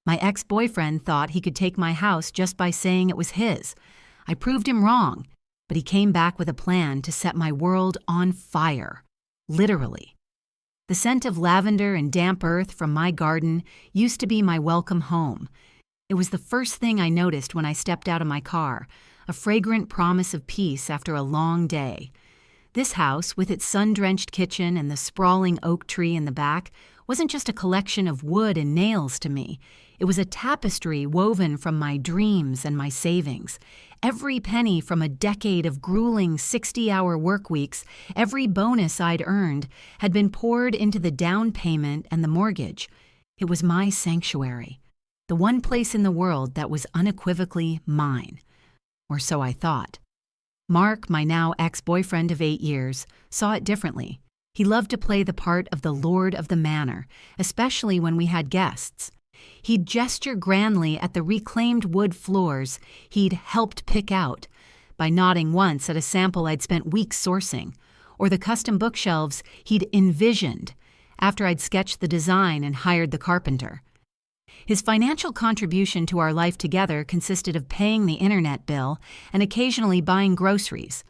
My ex-boyfriend thought he could take my house just by saying it was his. I proved him wrong, but he came back with a plan to set my world on fire. Literally. The scent of lavender and damp earth from my garden used to be my welcome home. It was the first thing I noticed when I stepped out of my car, a fragrant promise of peace after a long day. This house, with its sun-drenched kitchen and the sprawling oak tree in the back, wasn't just a collection of wood and nails to me. It was a tapestry woven from my dreams and my savings. Every penny from a decade of grueling 60-hour work weeks, every bonus I'd earned, had been poured into the down payment and the mortgage. It was my sanctuary, the one place in the world that was unequivocally mine. Or so I thought. Mark, my now ex-boyfriend of 8 years, saw it differently. He loved to play the part of the lord of the manor, especially when we had guests. He'd gesture grandly at the reclaimed wood floors he'd helped pick out, by nodding once at a sample I'd spent weeks sourcing, or the custom bookshelves he'd envisioned after I'd sketched the design and hired the carpenter. His financial contribution to our life together consisted of paying the internet bill and occasionally buying groceries.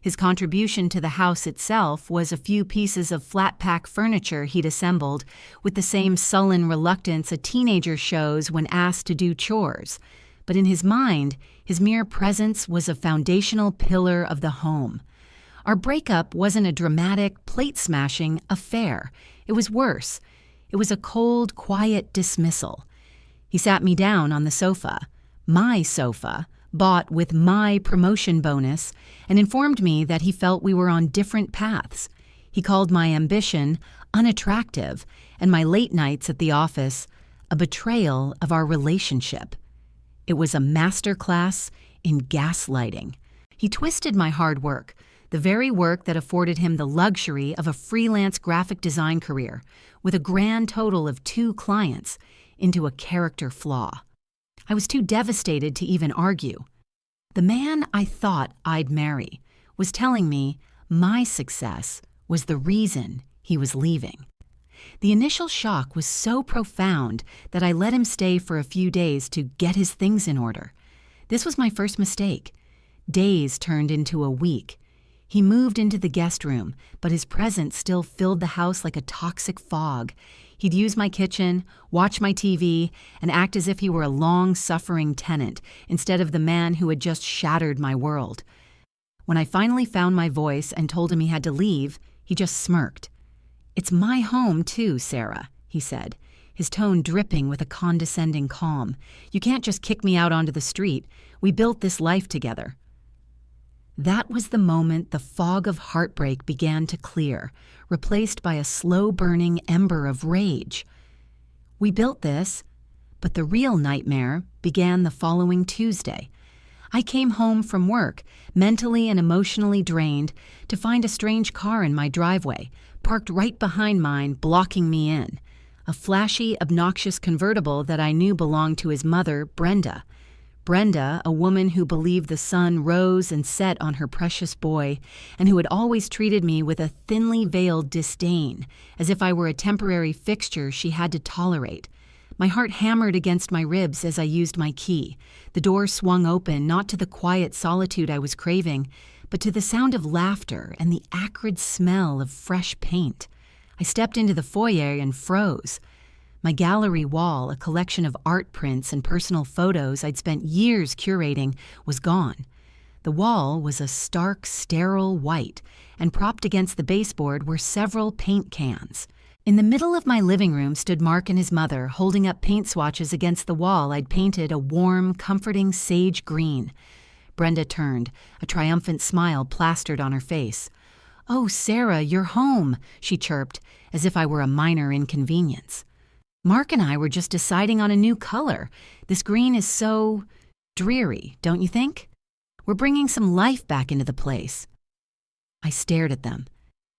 His contribution to the house itself was a few pieces of flat-pack furniture he'd assembled with the same sullen reluctance a teenager shows when asked to do chores. But in his mind, his mere presence was a foundational pillar of the home. Our breakup wasn't a dramatic, plate-smashing affair. It was worse. It was a cold, quiet dismissal. He sat me down on the sofa, my sofa, bought with my promotion bonus, and informed me that he felt we were on different paths. He called my ambition unattractive and my late nights at the office a betrayal of our relationship. It was a masterclass in gaslighting. He twisted my hard work, the very work that afforded him the luxury of a freelance graphic design career, with a grand total of 2 clients, into a character flaw. I was too devastated to even argue. The man I thought I'd marry was telling me my success was the reason he was leaving. The initial shock was so profound that I let him stay for a few days to get his things in order. This was my first mistake. Days turned into a week. He moved into the guest room, but his presence still filled the house like a toxic fog. He'd use my kitchen, watch my TV, and act as if he were a long-suffering tenant instead of the man who had just shattered my world. When I finally found my voice and told him he had to leave, he just smirked. "It's my home too, Sarah," he said, his tone dripping with a condescending calm. "You can't just kick me out onto the street. We built this life together." That was the moment the fog of heartbreak began to clear, replaced by a slow-burning ember of rage. We built this, but the real nightmare began the following Tuesday. I came home from work, mentally and emotionally drained, to find a strange car in my driveway, parked right behind mine, blocking me in. A flashy, obnoxious convertible that I knew belonged to his mother, Brenda. Brenda, a woman who believed the sun rose and set on her precious boy, and who had always treated me with a thinly veiled disdain, as if I were a temporary fixture she had to tolerate. My heart hammered against my ribs as I used my key. The door swung open, not to the quiet solitude I was craving, but to the sound of laughter and the acrid smell of fresh paint. I stepped into the foyer and froze. My gallery wall, a collection of art prints and personal photos I'd spent years curating, was gone. The wall was a stark, sterile white, and propped against the baseboard were several paint cans. In the middle of my living room stood Mark and his mother, holding up paint swatches against the wall I'd painted a warm, comforting sage green. Brenda turned, a triumphant smile plastered on her face. "Oh, Sarah, you're home," she chirped, as if I were a minor inconvenience. "Mark and I were just deciding on a new color. This green is so dreary, don't you think? We're bringing some life back into the place." I stared at them,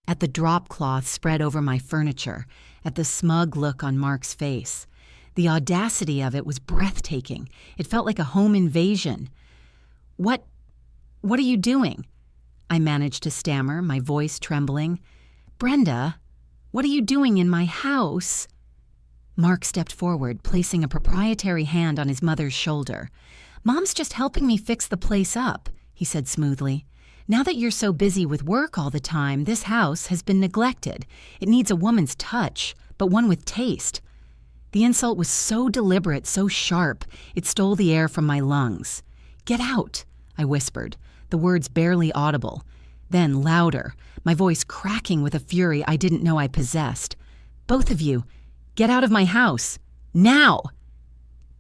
at the drop cloth spread over my furniture, at the smug look on Mark's face. The audacity of it was breathtaking. It felt like a home invasion. What are you doing?" I managed to stammer, my voice trembling. "Brenda, what are you doing in my house?" Mark stepped forward, placing a proprietary hand on his mother's shoulder. "Mom's just helping me fix the place up," he said smoothly. "Now that you're so busy with work all the time, this house has been neglected. It needs a woman's touch, but one with taste." The insult was so deliberate, so sharp, it stole the air from my lungs. "Get out," I whispered, the words barely audible. Then louder, my voice cracking with a fury I didn't know I possessed. "Both of you, get out of my house. Now!"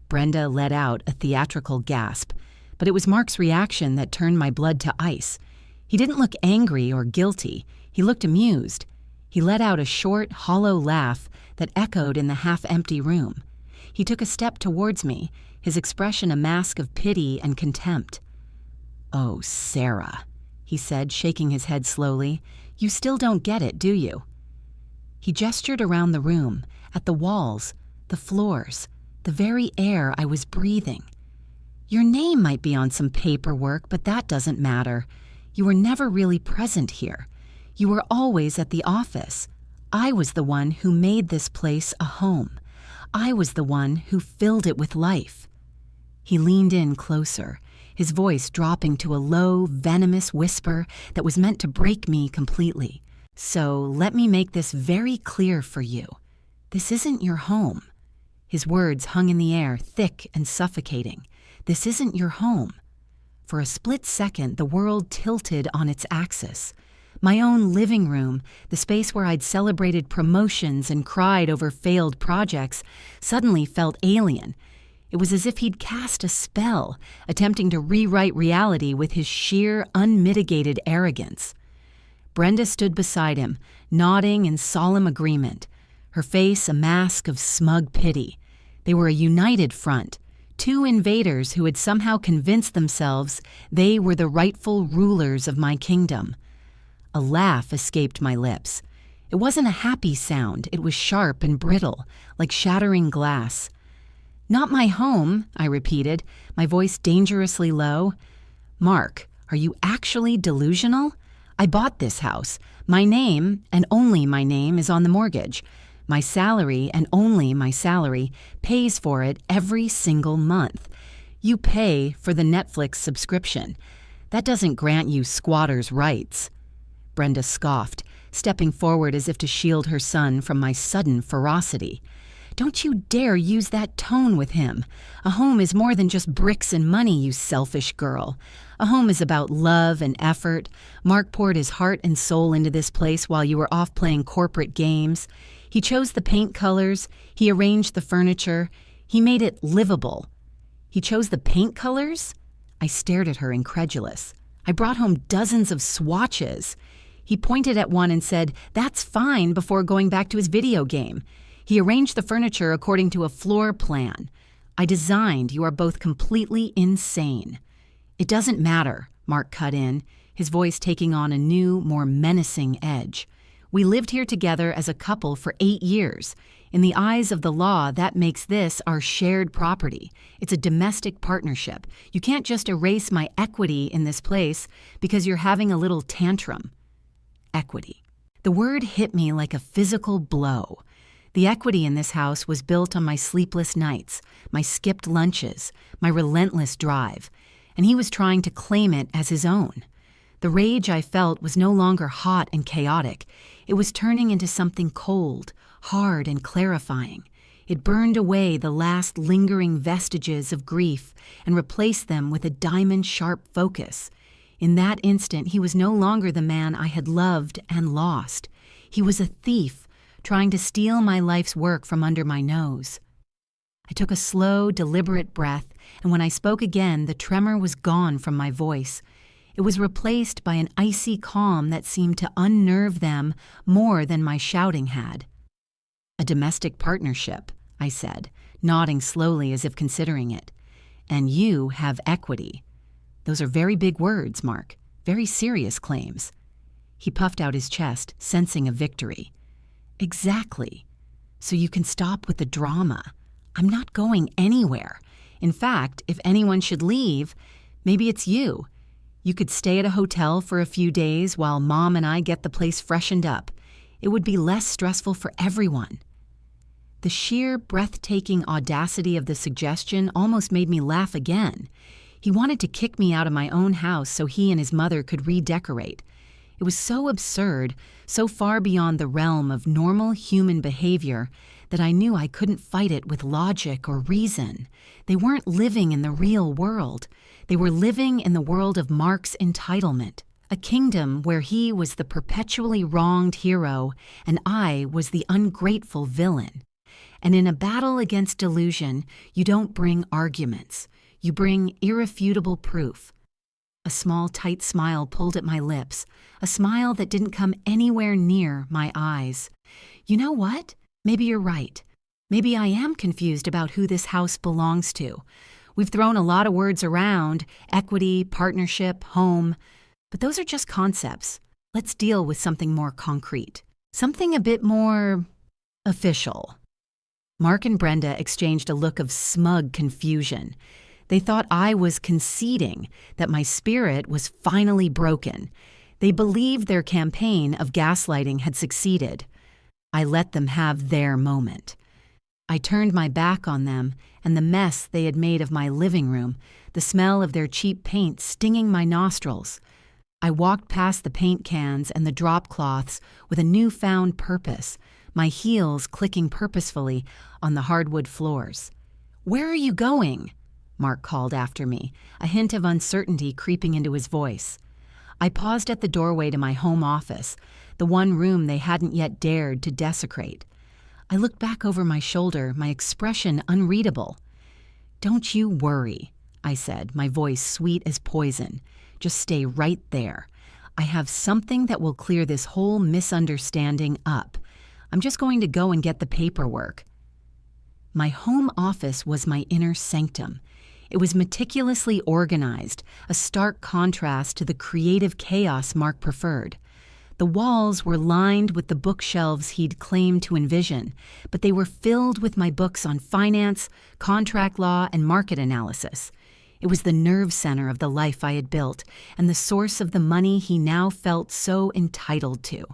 Brenda let out a theatrical gasp, but it was Mark's reaction that turned my blood to ice. He didn't look angry or guilty. He looked amused. He let out a short, hollow laugh that echoed in the half-empty room. He took a step towards me, his expression a mask of pity and contempt. "Oh, Sarah," he said, shaking his head slowly. "You still don't get it, do you?" He gestured around the room, at the walls, the floors, the very air I was breathing. "Your name might be on some paperwork, but that doesn't matter. You were never really present here. You were always at the office. I was the one who made this place a home. I was the one who filled it with life." He leaned in closer, his voice dropping to a low, venomous whisper that was meant to break me completely. "So let me make this very clear for you. This isn't your home." His words hung in the air, thick and suffocating. "This isn't your home." For a split second, the world tilted on its axis. My own living room, the space where I'd celebrated promotions and cried over failed projects, suddenly felt alien. It was as if he'd cast a spell, attempting to rewrite reality with his sheer, unmitigated arrogance. Brenda stood beside him, nodding in solemn agreement, her face a mask of smug pity. They were a united front, two invaders who had somehow convinced themselves they were the rightful rulers of my kingdom. A laugh escaped my lips. It wasn't a happy sound, it was sharp and brittle, like shattering glass. "Not my home," I repeated, my voice dangerously low. "Mark, are you actually delusional? I bought this house. My name, and only my name, is on the mortgage. My salary, and only my salary, pays for it every single month. You pay for the Netflix subscription. That doesn't grant you squatter's rights." Brenda scoffed, stepping forward as if to shield her son from my sudden ferocity. "Don't you dare use that tone with him. A home is more than just bricks and money, you selfish girl. A home is about love and effort. Mark poured his heart and soul into this place while you were off playing corporate games. He chose the paint colors. He arranged the furniture. He made it livable." "He chose the paint colors?" I stared at her, incredulous. "I brought home dozens of swatches." He pointed at one and said, "That's fine," before going back to his video game. "He arranged the furniture according to a floor plan. I designed. You are both completely insane." "It doesn't matter," Mark cut in, his voice taking on a new, more menacing edge. "We lived here together as a couple for 8 years. In the eyes of the law, that makes this our shared property. It's a domestic partnership. You can't just erase my equity in this place because you're having a little tantrum." Equity. The word hit me like a physical blow. The equity in this house was built on my sleepless nights, my skipped lunches, my relentless drive, and he was trying to claim it as his own. The rage I felt was no longer hot and chaotic. It was turning into something cold, hard, and clarifying. It burned away the last lingering vestiges of grief and replaced them with a diamond-sharp focus. In that instant, he was no longer the man I had loved and lost. He was a thief, trying to steal my life's work from under my nose. I took a slow, deliberate breath, and when I spoke again, the tremor was gone from my voice. It was replaced by an icy calm that seemed to unnerve them more than my shouting had. "A domestic partnership," I said, nodding slowly as if considering it. "And you have equity. Those are very big words, Mark, very serious claims." He puffed out his chest, sensing a victory. "Exactly. So you can stop with the drama. I'm not going anywhere. In fact, if anyone should leave, maybe it's you. You could stay at a hotel for a few days while Mom and I get the place freshened up. It would be less stressful for everyone." The sheer, breathtaking audacity of the suggestion almost made me laugh again. He wanted to kick me out of my own house so he and his mother could redecorate. It was so absurd, so far beyond the realm of normal human behavior, that I knew I couldn't fight it with logic or reason. They weren't living in the real world. They were living in the world of Mark's entitlement, a kingdom where he was the perpetually wronged hero and I was the ungrateful villain. And in a battle against delusion, you don't bring arguments. You bring irrefutable proof. A small, tight smile pulled at my lips, a smile that didn't come anywhere near my eyes. You know what? Maybe you're right. Maybe I am confused about who this house belongs to. We've thrown a lot of words around: equity, partnership, home. But those are just concepts. Let's deal with something more concrete. Something a bit more official. Mark and Brenda exchanged a look of smug confusion. They thought I was conceding that my spirit was finally broken. They believed their campaign of gaslighting had succeeded. I let them have their moment. I turned my back on them and the mess they had made of my living room, the smell of their cheap paint stinging my nostrils. I walked past the paint cans and the drop cloths with a newfound purpose, my heels clicking purposefully on the hardwood floors. "Where are you going?" Mark called after me, a hint of uncertainty creeping into his voice. I paused at the doorway to my home office, the one room they hadn't yet dared to desecrate. I looked back over my shoulder, my expression unreadable. "Don't you worry," I said, my voice sweet as poison. "Just stay right there. I have something that will clear this whole misunderstanding up. I'm just going to go and get the paperwork." My home office was my inner sanctum. It was meticulously organized, a stark contrast to the creative chaos Mark preferred. The walls were lined with the bookshelves he'd claimed to envision, but they were filled with my books on finance, contract law, and market analysis. It was the nerve center of the life I had built, and the source of the money he now felt so entitled to.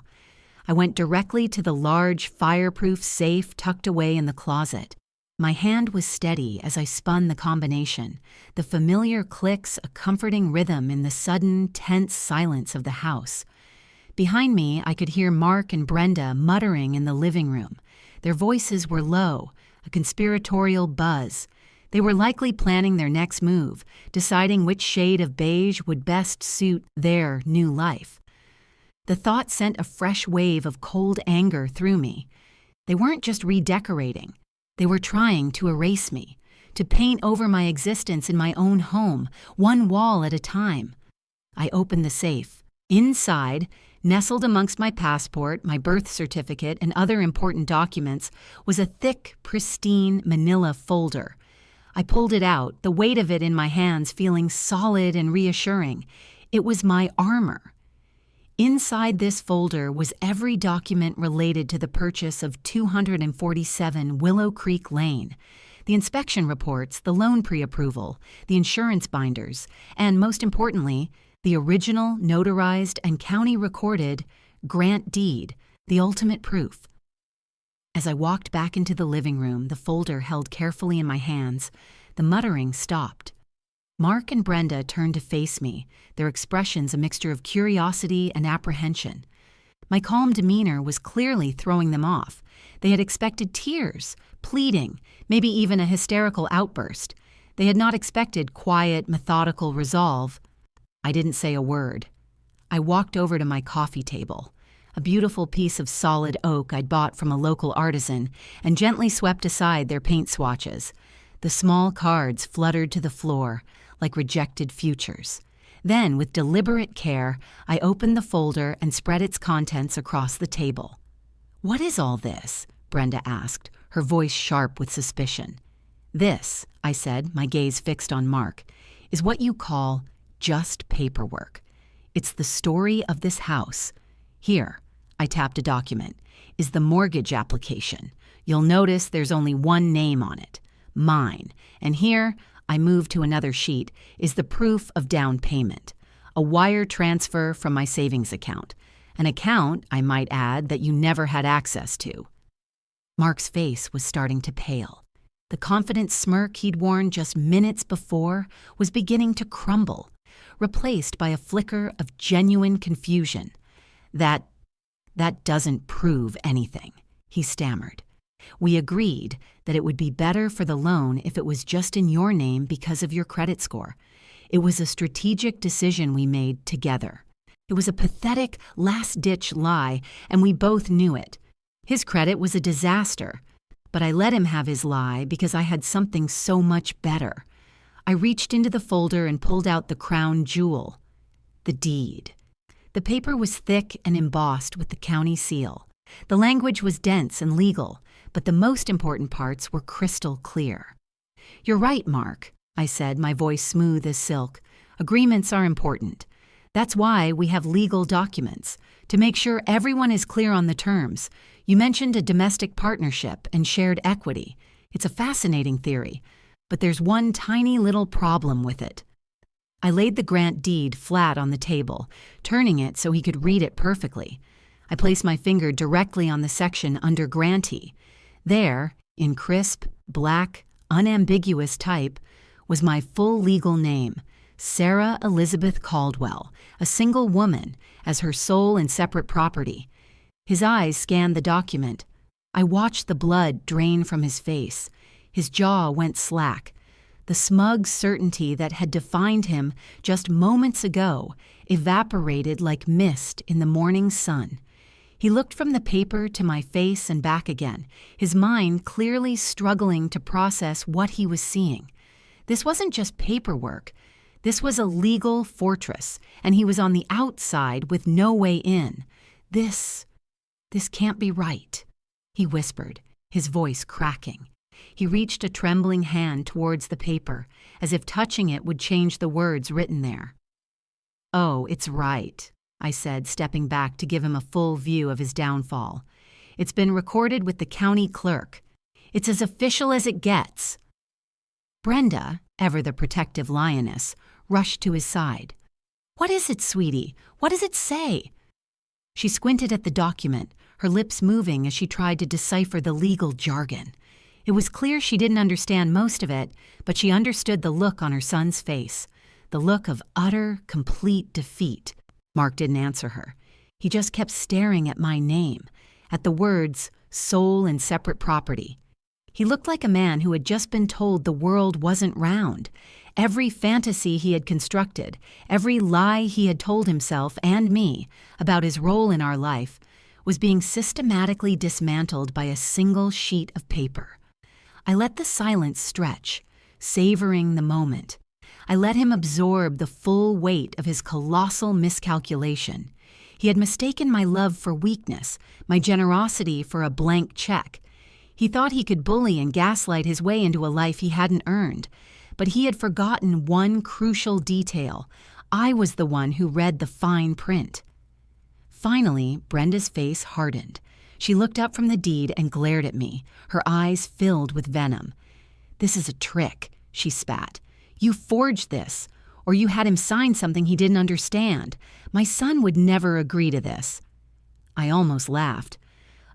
I went directly to the large, fireproof safe tucked away in the closet. My hand was steady as I spun the combination, the familiar clicks a comforting rhythm in the sudden, tense silence of the house. Behind me, I could hear Mark and Brenda muttering in the living room. Their voices were low, a conspiratorial buzz. They were likely planning their next move, deciding which shade of beige would best suit their new life. The thought sent a fresh wave of cold anger through me. They weren't just redecorating. They were trying to erase me, to paint over my existence in my own home, one wall at a time. I opened the safe. Inside, nestled amongst my passport, my birth certificate, and other important documents, was a thick, pristine manila folder. I pulled it out, the weight of it in my hands feeling solid and reassuring. It was my armor. Inside this folder was every document related to the purchase of 247 Willow Creek Lane, the inspection reports, the loan pre-approval, the insurance binders, and most importantly, the original, notarized, and county-recorded grant deed, the ultimate proof. As I walked back into the living room, the folder held carefully in my hands, the muttering stopped. Mark and Brenda turned to face me, their expressions a mixture of curiosity and apprehension. My calm demeanor was clearly throwing them off. They had expected tears, pleading, maybe even a hysterical outburst. They had not expected quiet, methodical resolve. I didn't say a word. I walked over to my coffee table, a beautiful piece of solid oak I'd bought from a local artisan, and gently swept aside their paint swatches. The small cards fluttered to the floor, like rejected futures. Then, with deliberate care, I opened the folder and spread its contents across the table. "What is all this?" Brenda asked, her voice sharp with suspicion. "This," I said, my gaze fixed on Mark, "is what you call just paperwork. It's the story of this house. Here," I tapped a document, "is the mortgage application. You'll notice there's only one name on it, mine, and here, I moved to another sheet, is the proof of down payment, a wire transfer from my savings account, an account, I might add, that you never had access to." Mark's face was starting to pale. The confident smirk he'd worn just minutes before was beginning to crumble, replaced by a flicker of genuine confusion. That doesn't prove anything," he stammered. "We agreed that it would be better for the loan if it was just in your name because of your credit score. It was a strategic decision we made together. It was a pathetic, last-ditch lie, and we both knew it. His credit was a disaster, but I let him have his lie because I had something so much better." I reached into the folder and pulled out the crown jewel, the deed. The paper was thick and embossed with the county seal. The language was dense and legal, but the most important parts were crystal clear. "You're right, Mark," I said, my voice smooth as silk. "Agreements are important. That's why we have legal documents, to make sure everyone is clear on the terms. You mentioned a domestic partnership and shared equity. It's a fascinating theory, but there's one tiny little problem with it." I laid the grant deed flat on the table, turning it so he could read it perfectly. I placed my finger directly on the section under grantee. There, in crisp, black, unambiguous type, was my full legal name, Sarah Elizabeth Caldwell, a single woman, as her sole and separate property. His eyes scanned the document. I watched the blood drain from his face. His jaw went slack. The smug certainty that had defined him just moments ago evaporated like mist in the morning sun. He looked from the paper to my face and back again, his mind clearly struggling to process what he was seeing. This wasn't just paperwork. This was a legal fortress, and he was on the outside with no way in. This can't be right," he whispered, his voice cracking. He reached a trembling hand towards the paper, as if touching it would change the words written there. "Oh, it's right," I said, stepping back to give him a full view of his downfall. "It's been recorded with the county clerk. It's as official as it gets." Brenda, ever the protective lioness, rushed to his side. "What is it, sweetie? What does it say?" She squinted at the document, her lips moving as she tried to decipher the legal jargon. It was clear she didn't understand most of it, but she understood the look on her son's face, the look of utter, complete defeat. Mark didn't answer her. He just kept staring at my name, at the words, sole and separate property. He looked like a man who had just been told the world wasn't round. Every fantasy he had constructed, every lie he had told himself and me about his role in our life, was being systematically dismantled by a single sheet of paper. I let the silence stretch, savoring the moment. I let him absorb the full weight of his colossal miscalculation. He had mistaken my love for weakness, my generosity for a blank check. He thought he could bully and gaslight his way into a life he hadn't earned. But he had forgotten one crucial detail. I was the one who read the fine print. Finally, Brenda's face hardened. She looked up from the deed and glared at me, her eyes filled with venom. "This is a trick," she spat. "You forged this, or you had him sign something he didn't understand. My son would never agree to this." I almost laughed.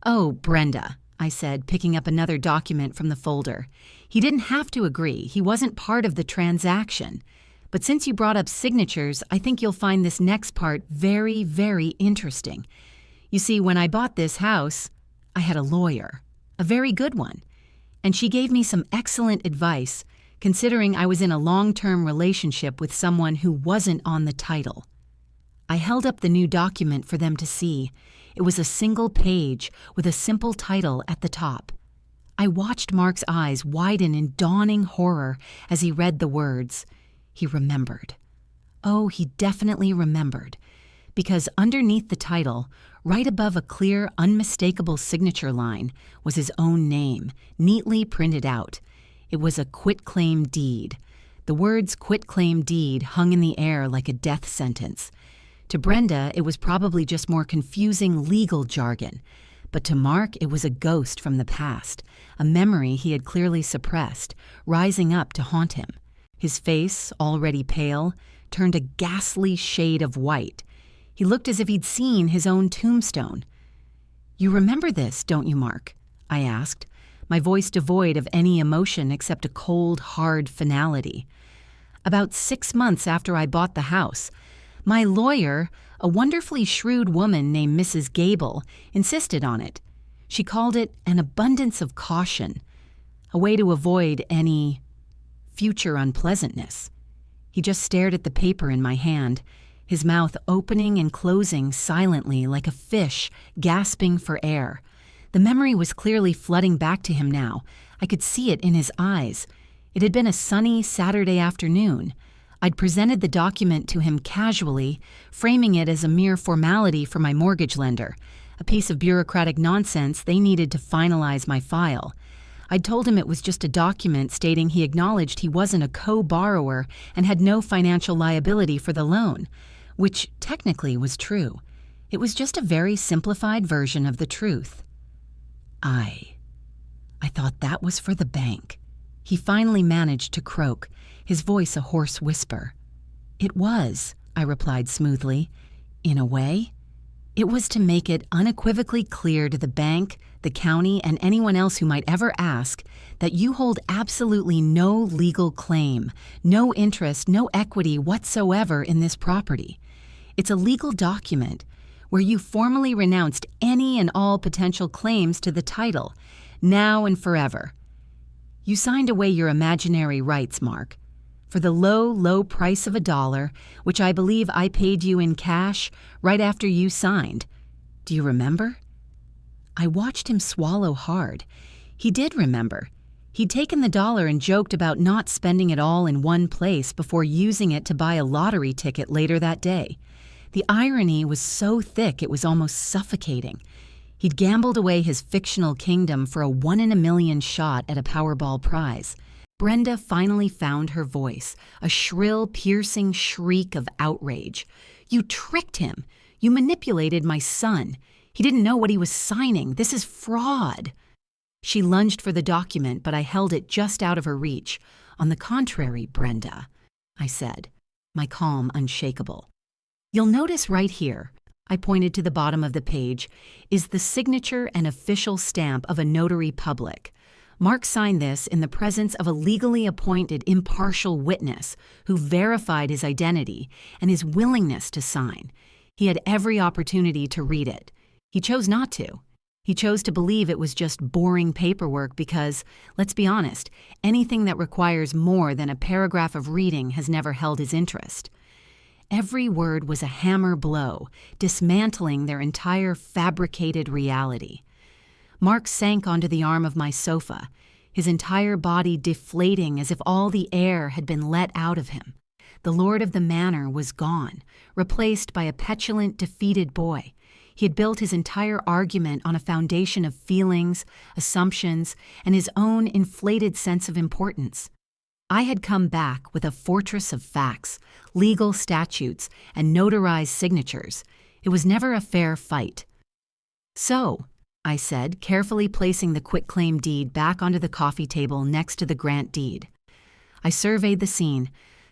"Oh, Brenda," I said, picking up another document from the folder. "He didn't have to agree. He wasn't part of the transaction. But since you brought up signatures, I think you'll find this next part very, very interesting. You see, when I bought this house, I had a lawyer, a very good one, and she gave me some excellent advice, considering I was in a long-term relationship with someone who wasn't on the title." I held up the new document for them to see. It was a single page with a simple title at the top. I watched Mark's eyes widen in dawning horror as he read the words. He remembered. Oh, he definitely remembered. Because underneath the title, right above a clear, unmistakable signature line, was his own name, neatly printed out. It was a quitclaim deed. The words quitclaim deed hung in the air like a death sentence. To Brenda, it was probably just more confusing legal jargon. But to Mark, it was a ghost from the past, a memory he had clearly suppressed, rising up to haunt him. His face, already pale, turned a ghastly shade of white. He looked as if he'd seen his own tombstone. "You remember this, don't you, Mark?" I asked, my voice devoid of any emotion except a cold, hard finality. About 6 months after I bought the house, my lawyer, a wonderfully shrewd woman named Mrs. Gable, insisted on it. She called it an abundance of caution, a way to avoid any future unpleasantness. He just stared at the paper in my hand, his mouth opening and closing silently like a fish gasping for air. The memory was clearly flooding back to him now. I could see it in his eyes. It had been a sunny Saturday afternoon. I'd presented the document to him casually, framing it as a mere formality for my mortgage lender, a piece of bureaucratic nonsense they needed to finalize my file. I'd told him it was just a document stating he acknowledged he wasn't a co-borrower and had no financial liability for the loan, which technically was true. It was just a very simplified version of the truth. I thought that was for the bank. He finally managed to croak, his voice a hoarse whisper. It was, I replied smoothly. In a way. It was to make it unequivocally clear to the bank, the county, and anyone else who might ever ask that you hold absolutely no legal claim, no interest, no equity whatsoever in this property. It's a legal document where you formally renounced any and all potential claims to the title, now and forever. You signed away your imaginary rights, Mark, for the low, low price of $1, which I believe I paid you in cash right after you signed. Do you remember? I watched him swallow hard. He did remember. He'd taken the $1 and joked about not spending it all in one place before using it to buy a lottery ticket later that day. The irony was so thick it was almost suffocating. He'd gambled away his fictional kingdom for a 1 in a million shot at a Powerball prize. Brenda finally found her voice, a shrill, piercing shriek of outrage. You tricked him. You manipulated my son. He didn't know what he was signing. This is fraud. She lunged for the document, but I held it just out of her reach. On the contrary, Brenda, I said, my calm unshakable. You'll notice right here, I pointed to the bottom of the page, is the signature and official stamp of a notary public. Mark signed this in the presence of a legally appointed impartial witness who verified his identity and his willingness to sign. He had every opportunity to read it. He chose not to. He chose to believe it was just boring paperwork because, let's be honest, anything that requires more than a paragraph of reading has never held his interest. Every word was a hammer blow, dismantling their entire fabricated reality. Mark sank onto the arm of my sofa, his entire body deflating as if all the air had been let out of him. The lord of the manor was gone, replaced by a petulant, defeated boy. He had built his entire argument on a foundation of feelings, assumptions, and his own inflated sense of importance. I had come back with a fortress of facts, legal statutes, and notarized signatures. It was never a fair fight. So, I said, carefully placing the quitclaim deed back onto the coffee table next to the grant deed. I surveyed the scene,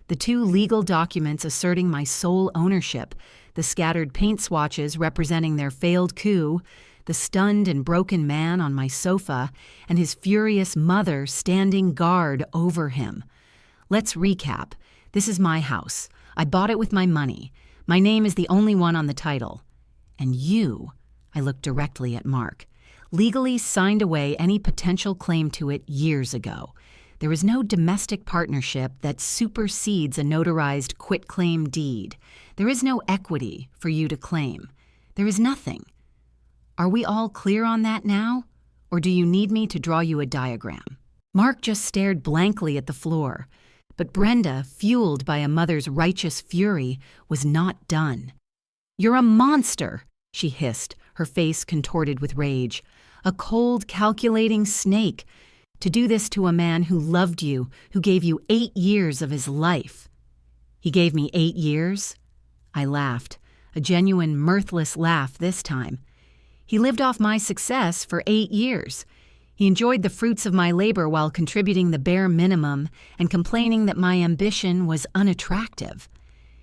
the 2 legal documents asserting my sole ownership, the scattered paint swatches representing their failed coup, the stunned and broken man on my sofa, and his furious mother standing guard over him. Let's recap. This is my house. I bought it with my money. My name is the only one on the title. And you, I looked directly at Mark, legally signed away any potential claim to it years ago. There is no domestic partnership that supersedes a notarized quitclaim deed. There is no equity for you to claim. There is nothing. Are we all clear on that now? Or do you need me to draw you a diagram? Mark just stared blankly at the floor. But Brenda, fueled by a mother's righteous fury, was not done. You're a monster, she hissed, her face contorted with rage. A cold, calculating snake. To do this to a man who loved you, who gave you 8 years of his life. He gave me 8 years? I laughed, a genuine, mirthless laugh this time. He lived off my success for 8 years. He enjoyed the fruits of my labor while contributing the bare minimum and complaining that my ambition was unattractive.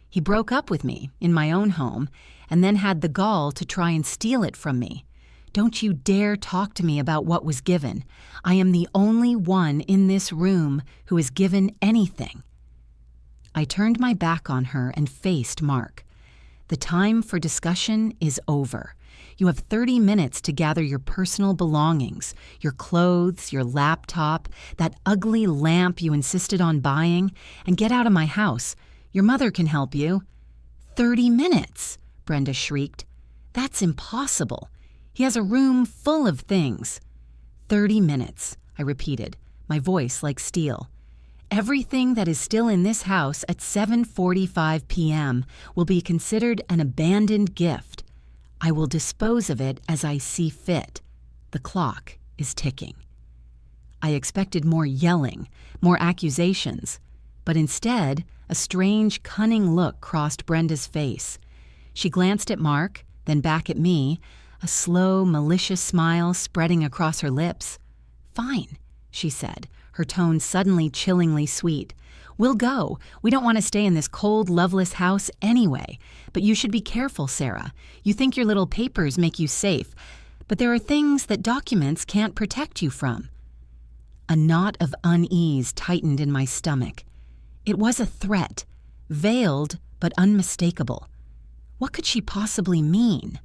He broke up with me in my own home and then had the gall to try and steal it from me. Don't you dare talk to me about what was given. I am the only one in this room who is given anything." I turned my back on her and faced Mark. "The time for discussion is over. You have 30 minutes to gather your personal belongings, your clothes, your laptop, that ugly lamp you insisted on buying, and get out of my house. Your mother can help you." 30 minutes, Brenda shrieked. "That's impossible. He has a room full of things." 30 minutes, I repeated, my voice like steel. "Everything that is still in this house at 7:45 p.m. will be considered an abandoned gift. I will dispose of it as I see fit. The clock is ticking." I expected more yelling, more accusations, but instead, a strange, cunning look crossed Brenda's face. She glanced at Mark, then back at me, a slow, malicious smile spreading across her lips. "Fine," she said, her tone suddenly chillingly sweet. "We'll go. We don't want to stay in this cold, loveless house anyway. But you should be careful, Sarah. You think your little papers make you safe, but there are things that documents can't protect you from." A knot of unease tightened in my stomach. It was a threat, veiled but unmistakable. What could she possibly mean?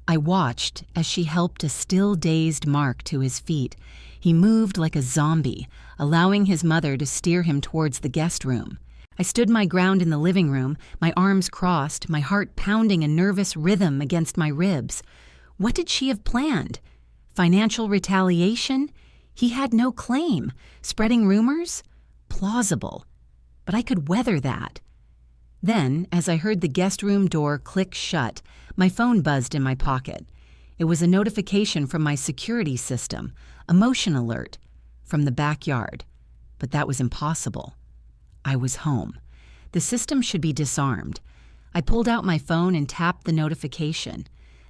I watched as she helped a still dazed Mark to his feet. He moved like a zombie, allowing his mother to steer him towards the guest room. I stood my ground in the living room, my arms crossed, my heart pounding a nervous rhythm against my ribs. What did she have planned? Financial retaliation? He had no claim. Spreading rumors? Plausible. But I could weather that. Then, as I heard the guest room door click shut, my phone buzzed in my pocket. It was a notification from my security system, a motion alert, from the backyard. But that was impossible. I was home. The system should be disarmed. I pulled out my phone and tapped the notification.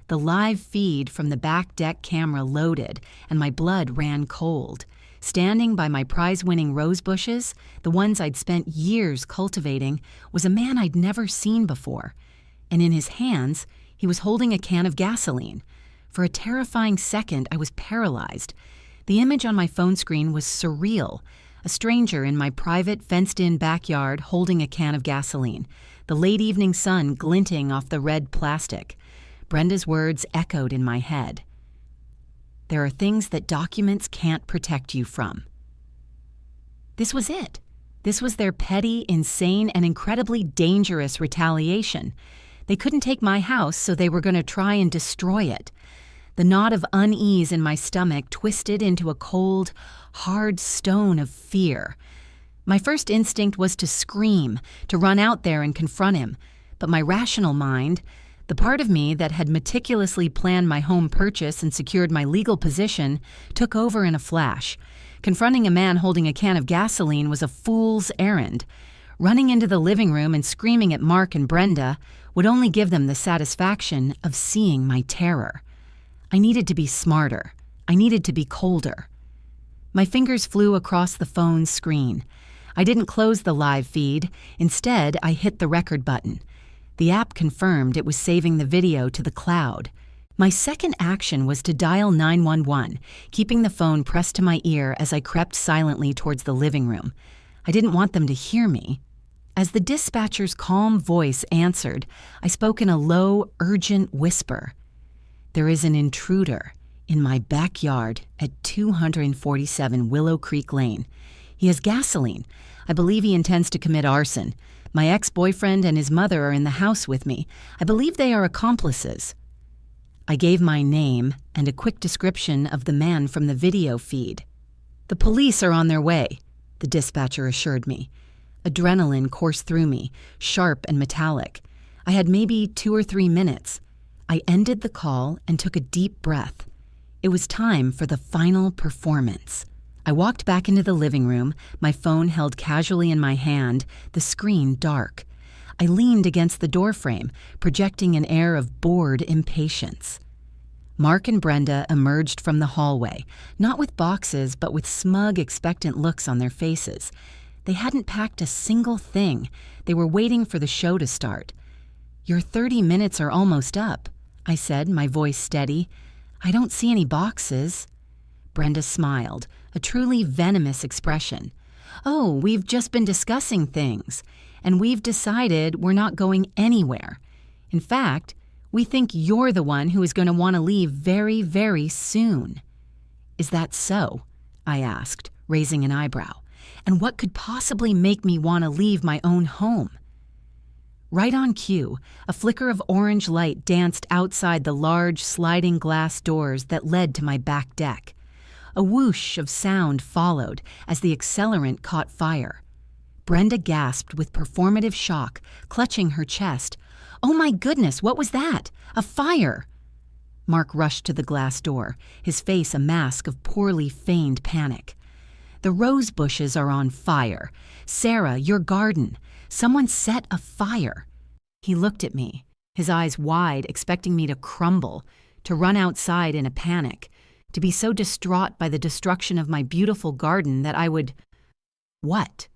The live feed from the back deck camera loaded, and my blood ran cold. Standing by my prize-winning rose bushes, the ones I'd spent years cultivating, was a man I'd never seen before. And in his hands, he was holding a can of gasoline. For a terrifying second, I was paralyzed. The image on my phone screen was surreal. A stranger in my private, fenced-in backyard holding a can of gasoline, the late evening sun glinting off the red plastic. Brenda's words echoed in my head. "There are things that documents can't protect you from." This was it. This was their petty, insane, and incredibly dangerous retaliation. They couldn't take my house, so they were going to try and destroy it. The knot of unease in my stomach twisted into a cold, hard stone of fear. My first instinct was to scream, to run out there and confront him, but my rational mind, the part of me that had meticulously planned my home purchase and secured my legal position, took over in a flash. Confronting a man holding a can of gasoline was a fool's errand. Running into the living room and screaming at Mark and Brenda would only give them the satisfaction of seeing my terror. I needed to be smarter. I needed to be colder. My fingers flew across the phone's screen. I didn't close the live feed. Instead, I hit the record button. The app confirmed it was saving the video to the cloud. My second action was to dial 911, keeping the phone pressed to my ear as I crept silently towards the living room. I didn't want them to hear me. As the dispatcher's calm voice answered, I spoke in a low, urgent whisper. "There is an intruder in my backyard at 247 Willow Creek Lane. He has gasoline. I believe he intends to commit arson. My ex-boyfriend and his mother are in the house with me. I believe they are accomplices." I gave my name and a quick description of the man from the video feed. "The police are on their way," the dispatcher assured me. Adrenaline coursed through me, sharp and metallic. I had maybe 2 or 3 minutes. I ended the call and took a deep breath. It was time for the final performance. I walked back into the living room, my phone held casually in my hand, the screen dark. I leaned against the doorframe, projecting an air of bored impatience. Mark and Brenda emerged from the hallway, not with boxes, but with smug, expectant looks on their faces. They hadn't packed a single thing. They were waiting for the show to start. "Your 30 minutes are almost up," I said, my voice steady. I don't see any boxes. Brenda smiled, a truly venomous expression. Oh, we've just been discussing things, and we've decided we're not going anywhere. In fact, we think you're the one who is going to want to leave very, very soon. Is that so? I asked, raising an eyebrow. And what could possibly make me want to leave my own home? Right on cue, a flicker of orange light danced outside the large sliding glass doors that led to my back deck. A whoosh of sound followed as the accelerant caught fire. Brenda gasped with performative shock, clutching her chest. Oh my goodness, what was that? A fire! Mark rushed to the glass door, his face a mask of poorly feigned panic. The rose bushes are on fire. Sarah, your garden. Someone set a fire. He looked at me, his eyes wide, expecting me to crumble, to run outside in a panic, to be so distraught by the destruction of my beautiful garden that I would… What?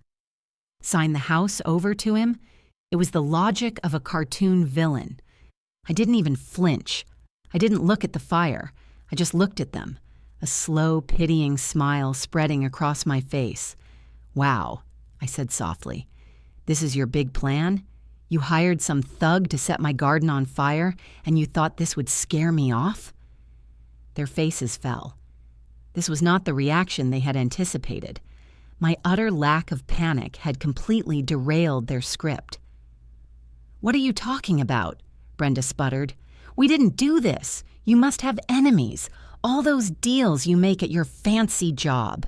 Sign the house over to him? It was the logic of a cartoon villain. I didn't even flinch. I didn't look at the fire. I just looked at them, a slow, pitying smile spreading across my face. Wow, I said softly. This is your big plan? You hired some thug to set my garden on fire, and you thought this would scare me off? Their faces fell. This was not the reaction they had anticipated. My utter lack of panic had completely derailed their script. What are you talking about? Brenda sputtered. We didn't do this. You must have enemies. All those deals you make at your fancy job.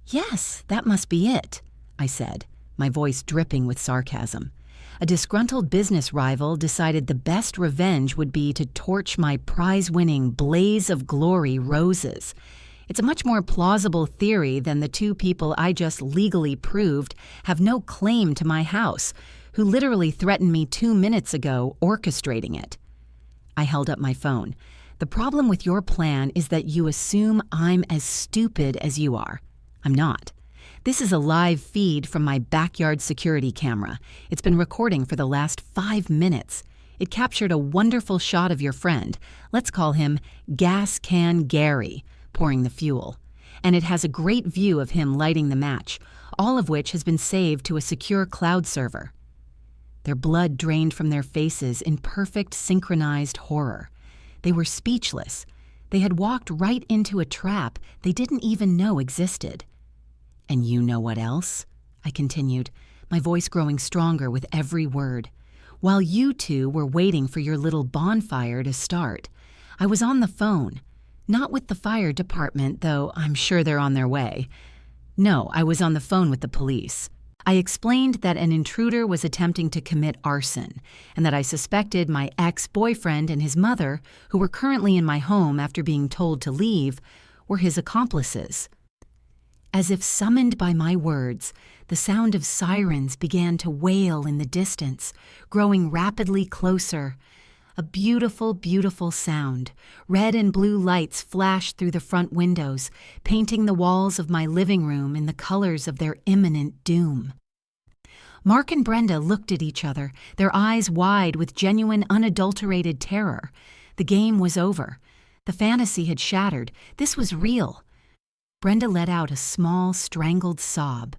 Yes, that must be it, I said, my voice dripping with sarcasm. A disgruntled business rival decided the best revenge would be to torch my prize-winning blaze of glory roses. It's a much more plausible theory than the two people I just legally proved have no claim to my house, who literally threatened me 2 minutes ago orchestrating it. I held up my phone. The problem with your plan is that you assume I'm as stupid as you are. I'm not. This is a live feed from my backyard security camera. It's been recording for the last 5 minutes. It captured a wonderful shot of your friend, let's call him Gas Can Gary, pouring the fuel. And it has a great view of him lighting the match, all of which has been saved to a secure cloud server. Their blood drained from their faces in perfect synchronized horror. They were speechless. They had walked right into a trap they didn't even know existed. And you know what else? I continued, my voice growing stronger with every word. While you two were waiting for your little bonfire to start, I was on the phone. Not with the fire department, though I'm sure they're on their way. No, I was on the phone with the police. I explained that an intruder was attempting to commit arson, and that I suspected my ex-boyfriend and his mother, who were currently in my home after being told to leave, were his accomplices. As if summoned by my words, the sound of sirens began to wail in the distance, growing rapidly closer. A beautiful, beautiful sound. Red and blue lights flashed through the front windows, painting the walls of my living room in the colors of their imminent doom. Mark and Brenda looked at each other, their eyes wide with genuine, unadulterated terror. The game was over. The fantasy had shattered. This was real. Brenda let out a small, strangled sob.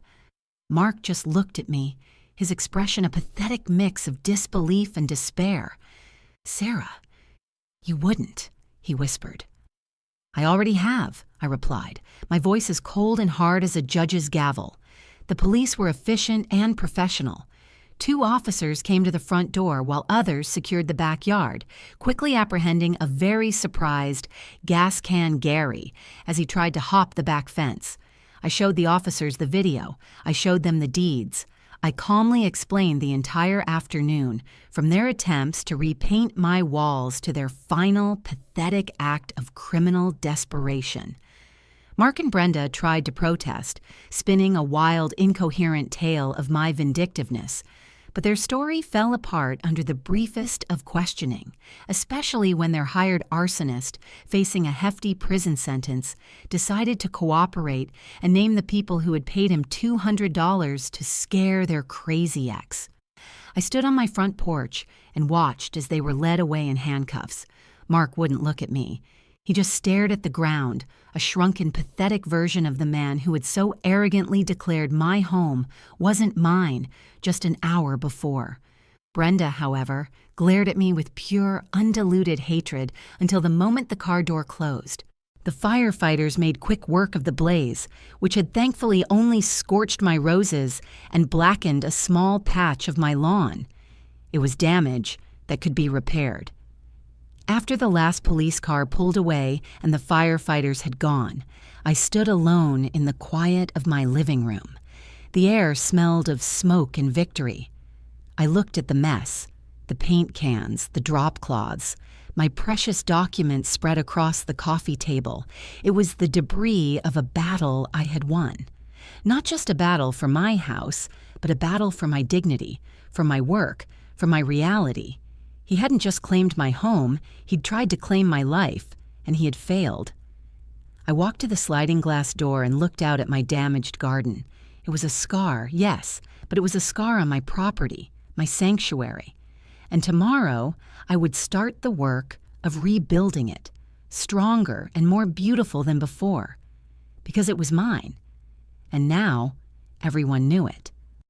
Mark just looked at me, his expression a pathetic mix of disbelief and despair. Sarah, you wouldn't, he whispered. I already have, I replied, my voice as cold and hard as a judge's gavel. The police were efficient and professional. 2 officers came to the front door while others secured the backyard, quickly apprehending a very surprised Gas Can Gary as he tried to hop the back fence. I showed the officers the video. I showed them the deeds. I calmly explained the entire afternoon, from their attempts to repaint my walls to their final, pathetic act of criminal desperation. Mark and Brenda tried to protest, spinning a wild, incoherent tale of my vindictiveness, but their story fell apart under the briefest of questioning, especially when their hired arsonist, facing a hefty prison sentence, decided to cooperate and name the people who had paid him $200 to scare their crazy ex. I stood on my front porch and watched as they were led away in handcuffs. Mark wouldn't look at me. He just stared at the ground, a shrunken, pathetic version of the man who had so arrogantly declared my home wasn't mine just an hour before. Brenda, however, glared at me with pure, undiluted hatred until the moment the car door closed. The firefighters made quick work of the blaze, which had thankfully only scorched my roses and blackened a small patch of my lawn. It was damage that could be repaired. After the last police car pulled away and the firefighters had gone, I stood alone in the quiet of my living room. The air smelled of smoke and victory. I looked at the mess, the paint cans, the drop cloths, my precious documents spread across the coffee table. It was the debris of a battle I had won. Not just a battle for my house, but a battle for my dignity, for my work, for my reality. He hadn't just claimed my home, he'd tried to claim my life, and he had failed. I walked to the sliding glass door and looked out at my damaged garden. It was a scar, yes, but it was a scar on my property, my sanctuary. And tomorrow, I would start the work of rebuilding it, stronger and more beautiful than before, because it was mine. And now, everyone knew it.